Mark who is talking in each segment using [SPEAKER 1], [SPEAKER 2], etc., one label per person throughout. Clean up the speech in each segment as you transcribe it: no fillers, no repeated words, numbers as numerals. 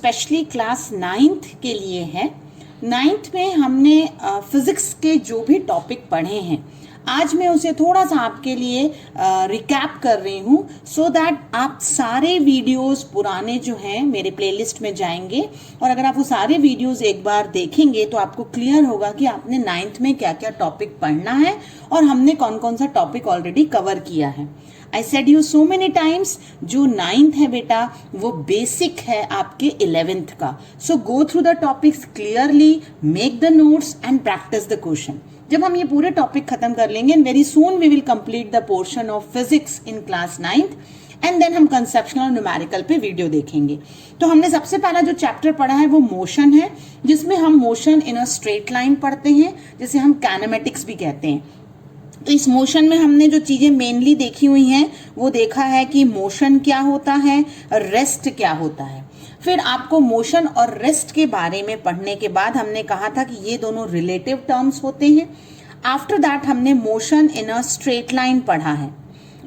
[SPEAKER 1] Specially class 9th के लिए है। 9th में हमने फिजिक्स के जो भी टॉपिक पढ़े हैं आज मैं उसे थोड़ा सा आपके लिए रिकैप कर रही हूँ सो दैट आप सारे वीडियोस पुराने जो हैं मेरे प्लेलिस्ट में जाएंगे और अगर आप वो सारे वीडियोस एक बार देखेंगे तो आपको क्लियर होगा कि आपने 9th में क्या क्या टॉपिक पढ़ना है और हमने कौन कौन सा टॉपिक ऑलरेडी कवर किया है। I said you so many times जो 9th है बेटा वो बेसिक है आपके 11th का। So go through the topics clearly, make the notes and practice the question. जब हम ये पूरे टॉपिक खत्म कर लेंगे and very soon we will complete the portion of physics in class 9th and then हम कंसेप्शनल और न्यूमेरिकल पे वीडियो देखेंगे। तो हमने सबसे पहला जो चैप्टर पढ़ा है वो मोशन है, जिसमें हम motion in a straight line पढ़ते हैं, जिसे हम काइनेमेटिक्स भी कहते हैं। तो इस मोशन में हमने जो चीजें मेनली देखी हुई हैं वो देखा है कि मोशन क्या होता है, रेस्ट क्या होता है। फिर आपको मोशन और रेस्ट के बारे में पढ़ने के बाद हमने कहा था कि ये दोनों रिलेटिव टर्म्स होते हैं। आफ्टर दैट हमने motion in a straight line पढ़ा है।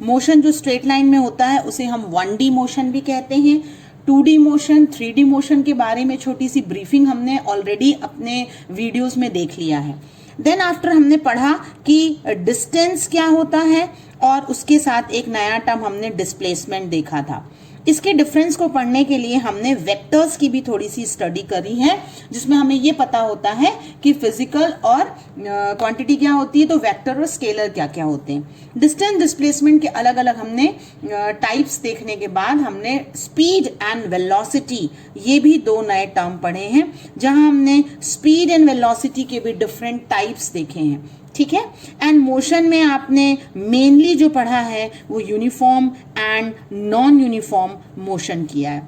[SPEAKER 1] मोशन जो स्ट्रेट लाइन में होता है उसे हम 1D मोशन भी कहते हैं। 2D मोशन, 3D मोशन के बारे में छोटी सी ब्रीफिंग हमने ऑलरेडी अपने वीडियोस में देख लिया है। देन आफ्टर हमने पढ़ा कि डिस्टेंस क्या होता है और उसके साथ एक नया टर्म हमने डिस्प्लेसमेंट देखा था। इसके डिफरेंस को पढ़ने के लिए हमने वेक्टर्स की भी थोड़ी सी स्टडी करी है, जिसमें हमें ये पता होता है कि फिजिकल और क्वांटिटी क्या होती है, तो वेक्टर और स्केलर क्या क्या होते हैं। डिस्टेंस डिस्प्लेसमेंट के अलग अलग हमने टाइप्स देखने के बाद हमने स्पीड एंड वेलोसिटी ये भी दो नए टर्म पढ़े हैं, जहां हमने स्पीड एंड वेलोसिटी के भी डिफरेंट टाइप्स देखे हैं। ठीक है। एंड मोशन में आपने मेनली जो पढ़ा है वो uniform and non uniform motion किया है।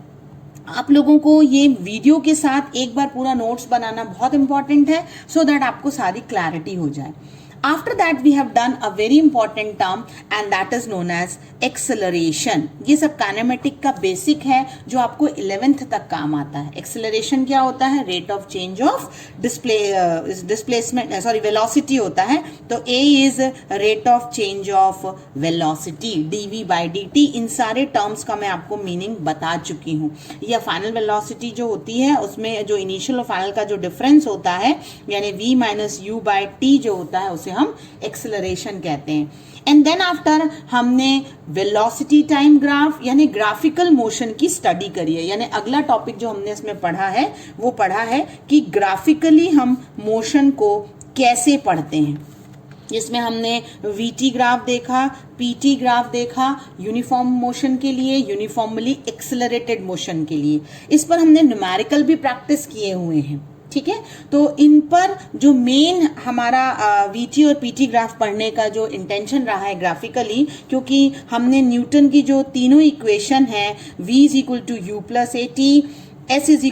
[SPEAKER 1] आप लोगों को ये वीडियो के साथ एक बार पूरा नोट्स बनाना बहुत इंपॉर्टेंट है सो दैट आपको सारी क्लैरिटी हो जाए। After that we have done a very important term and that is known as acceleration। ये सब काइनेमेटिक का बेसिक है जो आपको 11th तक काम आता है। एक्सेलरेशन क्या होता है, rate of change of displacement velocity होता है। तो A is rate of change of velocity, dv/dt। इन सारे टर्म्स का मैं आपको मीनिंग बता चुकी हूँ। या फाइनल वेलोसिटी जो होती है उसमें जो इनिशियल और फाइनल का जो डिफरेंस होता है यानी v - u/t जो होता है उसे हम एक्सेलरेशन कहते हैं। एंड देन आफ्टर हमने वेलोसिटी टाइम ग्राफ यानी ग्राफिकल मोशन की स्टडी करी है। यानी अगला टॉपिक जो हमने इसमें पढ़ा है वो पढ़ा है कि ग्राफिकली हम मोशन को कैसे पढ़ते हैं, जिसमें हमने VT ग्राफ देखा, PT ग्राफ देखा यूनिफॉर्म मोशन के लिए, यूनिफॉर्मली एक्सेलरेटेड मोशन के लिए। इस पर हमने न्यूमेरिकल भी प्रैक्टिस किए हुए हैं। ठीक है। तो इन पर जो मेन हमारा VT और PT ग्राफ पढ़ने का जो इंटेंशन रहा है ग्राफिकली, क्योंकि हमने न्यूटन की जो तीनों इक्वेशन है V = U + AT, S =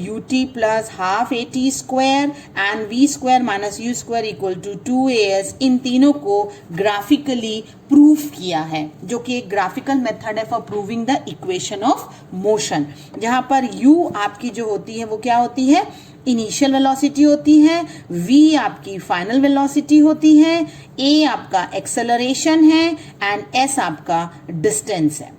[SPEAKER 1] UT + ½ AT square and V² - U² = 2AS, इन तीनों को ग्राफिकली प्रूफ किया है, जो कि एक ग्राफिकल मेथड है for proving the equation of motion. जहां पर U आपकी जो होती है वो क्या होती है, इनिशियल वेलोसिटी होती है, V आपकी फाइनल वेलोसिटी होती है, A आपका एक्सेलरेशन है एंड S आपका डिस्टेंस है।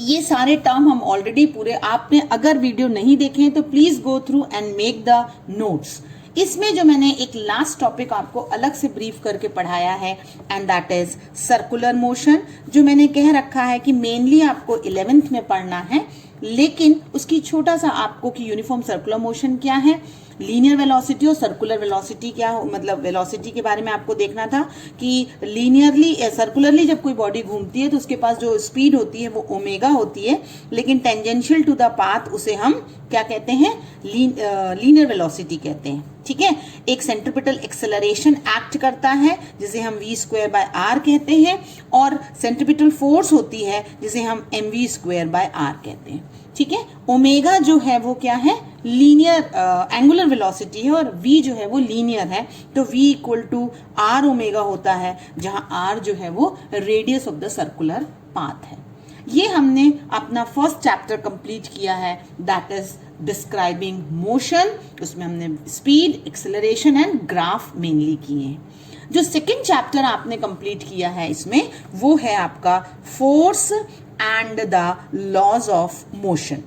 [SPEAKER 1] ये सारे टर्म हम ऑलरेडी पूरे, आपने अगर वीडियो नहीं देखे हैं तो please go through and make the notes. इसमें जो मैंने एक लास्ट टॉपिक आपको अलग से ब्रीफ करके पढ़ाया है and that is circular motion, जो मैंने कह रखा है कि मेनली आपको 11th में पढ़ना है, लेकिन उसकी छोटा सा आपको कि यूनिफॉर्म सर्कुलर मोशन क्या है, लीनियर वेलोसिटी और सर्कुलर वेलोसिटी क्या हो, मतलब वेलोसिटी के बारे में आपको देखना था कि लीनियरली सर्कुलरली जब कोई बॉडी घूमती है तो उसके पास जो स्पीड होती है वो ओमेगा होती है, लेकिन टेंजेंशियल टू द पाथ उसे हम क्या कहते हैं, लीनियर वेलोसिटी कहते हैं। ठीक है। एक सेंट्रीपिटल एक्सेलरेशन एक्ट करता है जिसे हम v²/r कहते हैं और सेंट्रीपिटल फोर्स होती है जिसे हम mv²/r कहते हैं। ठीक है। ओमेगा जो है वो क्या है, लीनियर एंगुलर वेलोसिटी है और v जो है वो लीनियर है, तो v = r ओमेगा होता है, जहां r जो है वो radius of the circular path है। ये हमने अपना फर्स्ट चैप्टर कंप्लीट किया है, दैट इज डिस्क्राइबिंग मोशन। उसमें हमने speed, acceleration and graph mainly किए हैं। जो सेकेंड चैप्टर आपने कंप्लीट किया है इसमें वो है आपका force and the laws of motion.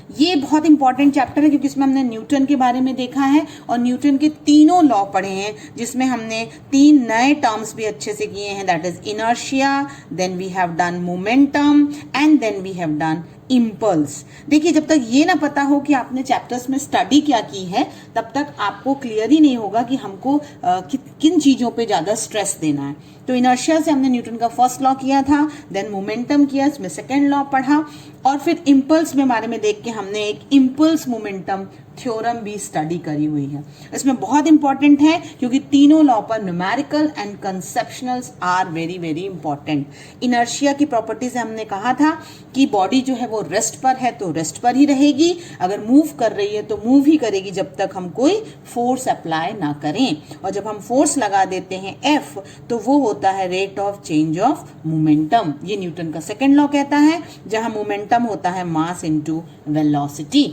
[SPEAKER 1] ये बहुत इंपॉर्टेंट चैप्टर है क्योंकि इसमें हमने न्यूटन के बारे में देखा है और न्यूटन के तीनों लॉ पढ़े हैं, जिसमें हमने 3 नए टर्म्स भी अच्छे से किए हैं, that is inertia, then we have done momentum and then we have done impulse. देखिए, जब तक ये ना पता हो कि आपने चैप्टर्स में स्टडी क्या की है, तब तक आपको क्लियर ही नहीं होगा कि हमको किन चीजों पे ज्यादा स्ट्रेस देना है। तो इनर्शिया से हमने न्यूटन का फर्स्ट लॉ किया था, देन मोमेंटम किया, इसमें सेकेंड लॉ पढ़ा, और फिर इम्पल्स के बारे में देख के हमने एक इम्पल्स मोमेंटम थ्योरम भी स्टडी करी हुई है। इसमें बहुत इंपॉर्टेंट है क्योंकि तीनों लॉ पर numerical and conceptuals are very very important. Inertia की प्रॉपर्टीज हमने कहा था कि बॉडी जो है वो रेस्ट पर है तो रेस्ट पर ही रहेगी, अगर मूव कर रही है तो मूव ही करेगी जब तक हम कोई फोर्स अप्लाई ना करें, और जब हम फोर्स लगा देते हैं F तो वो होता है rate of change of momentum. ये न्यूटन का सेकेंड लॉ कहता है, जहां मोमेंटम होता है मास इनटू वेलोसिटी।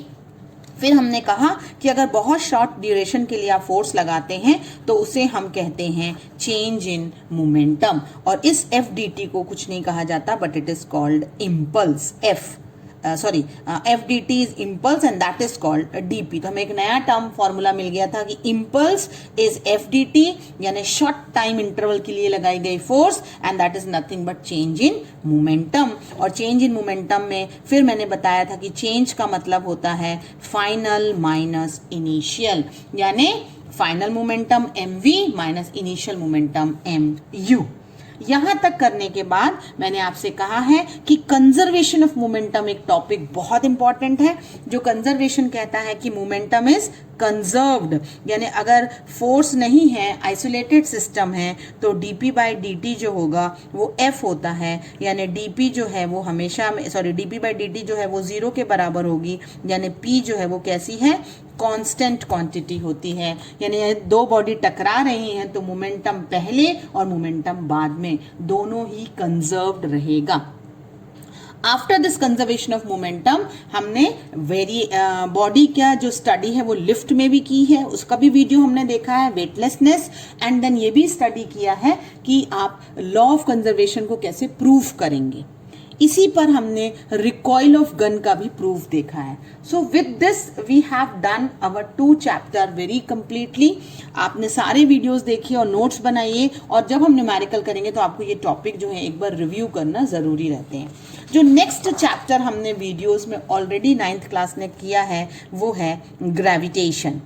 [SPEAKER 1] फिर हमने कहा कि अगर बहुत शॉर्ट ड्यूरेशन के लिए आप फोर्स लगाते हैं तो उसे हम कहते हैं चेंज इन मोमेंटम, और इस FDT को कुछ नहीं कहा जाता but it is called impulse. FDT is impulse and that is called DP। तो हमें एक नया टर्म फॉर्मूला मिल गया था कि इम्पल्स इज FDT, यानी शॉर्ट टाइम इंटरवल के लिए लगाई गई force, and that is nothing but change in momentum. और चेंज इन मोमेंटम में फिर मैंने बताया था कि चेंज का मतलब होता है फाइनल माइनस इनिशियल, यानी final momentum mv minus initial momentum mu। यहां तक करने के बाद मैंने आपसे कहा है कि कंजर्वेशन ऑफ मोमेंटम एक टॉपिक बहुत इंपॉर्टेंट है, जो कंजर्वेशन कहता है कि मोमेंटम इज कंजर्व्ड, यानी अगर फोर्स नहीं है, आइसोलेटेड सिस्टम है, तो dp/dt जो होगा वो f होता है, यानी dp जो है वो हमेशा dp/dt जो है वो 0 के बराबर होगी, यानी p जो है वो कैसी है, कांस्टेंट क्वांटिटी होती है। यानी दो बॉडी टकरा रही हैं तो मोमेंटम पहले और मोमेंटम बाद में, दोनों ही कंजर्व्ड रहेगा। After this conservation of momentum हमने बॉडी का जो स्टडी है वो लिफ्ट में भी की है, उसका भी वीडियो हमने देखा है, वेटलेसनेस, एंड देन ये भी स्टडी किया है कि आप लॉ ऑफ कंजर्वेशन को कैसे प्रूव करेंगे। इसी पर हमने रिकॉइल ऑफ गन का भी प्रूफ देखा है। So with this we have done our 2 chapter very completely. आपने सारे वीडियोस देखिए और नोट्स बनाइए, और जब हम न्यूमेरिकल करेंगे तो आपको ये टॉपिक जो है एक बार रिव्यू करना जरूरी रहते हैं। जो नेक्स्ट चैप्टर हमने वीडियोस में ऑलरेडी 9th क्लास ने किया है वो है ग्रेविटेशन।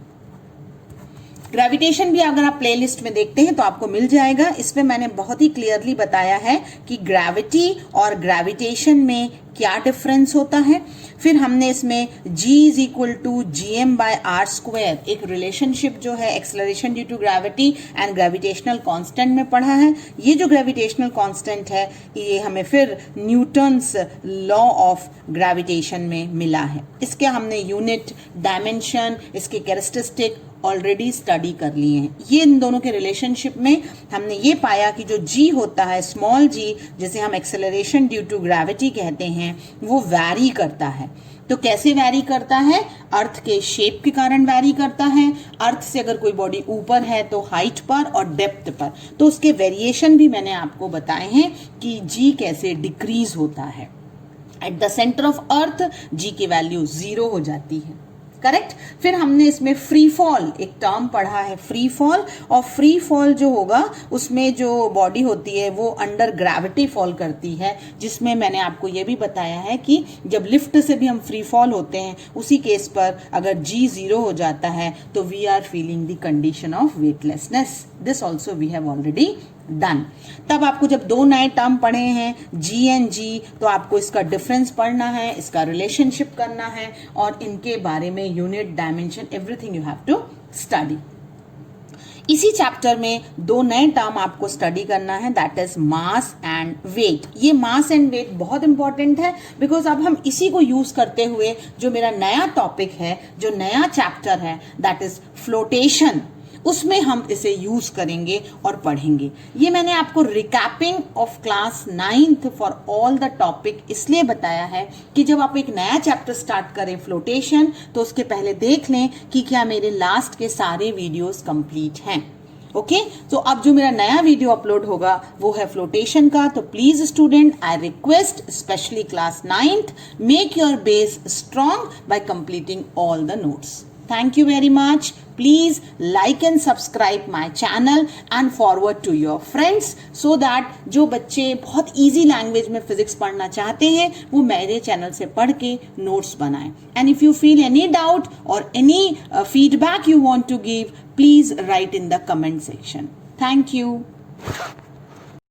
[SPEAKER 1] ग्रेविटेशन भी अगर आप प्लेलिस्ट में देखते हैं तो आपको मिल जाएगा। इसमें मैंने बहुत ही क्लियरली बताया है कि ग्रेविटी और ग्रेविटेशन में क्या डिफरेंस होता है। फिर हमने इसमें G is equal to gm/r², एक रिलेशनशिप जो है acceleration due to gravity and gravitational constant में पढ़ा है। ये जो ग्रेविटेशनल कांस्टेंट है ये हमें फिर न्यूटन्स लॉ ऑफ ग्रेविटेशन में मिला है। इसके हमने यूनिट, डायमेंशन, इसके कैरेक्टरिस्टिक ऑलरेडी स्टडी कर लिए हैं। ये इन दोनों के रिलेशनशिप में हमने ये पाया कि जो G होता है, स्मॉल g, जिसे हम एक्सेलरेशन ड्यू टू ग्रेविटी कहते हैं, वो वैरी करता है। तो कैसे वैरी करता है? अर्थ के शेप के कारण वैरी करता है। अर्थ से अगर कोई बॉडी ऊपर है तो हाइट पर और डेप्थ पर, तो उसके वेरिएशन भी मैंने आपको बताए हैं कि G कैसे डिक्रीज होता है। At the centre of earth G की वैल्यू 0 हो जाती है, करेक्ट। फिर हमने इसमें फ्री फॉल एक टर्म पढ़ा है, फ्री फॉल। और फ्री फॉल जो होगा उसमें जो बॉडी होती है वो अंडर ग्रेविटी फॉल करती है, जिसमें मैंने आपको ये भी बताया है कि जब लिफ्ट से भी हम फ्री फॉल होते हैं, उसी केस पर अगर G 0 हो जाता है तो we are feeling the condition of weightlessness. This also we have already done. तब आपको जब 2 नए टर्म पढ़े हैं G एंड G, तो आपको इसका डिफरेंस पढ़ना है, इसका रिलेशनशिप करना है, और इनके बारे में unit, dimension, everything you have to study. इसी चैप्टर में 2 नए टर्म आपको स्टडी करना है, that is mass and weight. ये मास एंड वेट बहुत इंपॉर्टेंट है बिकॉज अब हम इसी को यूज करते हुए जो मेरा नया टॉपिक है, जो नया चैप्टर है, दैट इज फ्लोटेशन, उसमें हम इसे यूज करेंगे और पढ़ेंगे। ये मैंने आपको रिकैपिंग of class 9th for all the topic इसलिए बताया है कि जब आप एक नया चैप्टर स्टार्ट करें फ्लोटेशन, तो उसके पहले देख लें कि क्या मेरे लास्ट के सारे वीडियोस कंप्लीट हैं। ओके तो अब जो मेरा नया वीडियो अपलोड होगा वो है फ्लोटेशन का. तो please student, I request specially class 9th, make your base strong bye completing all the notes. Thank you very much. Please like and subscribe my channel and forward to your friends so that जो बच्चे बहुत easy language में physics पढ़ना चाहते हैं वो मेरे channel से पढ़ के notes बनाएं. And if you feel any doubt or any feedback you want to give, please write in the comment section. Thank you.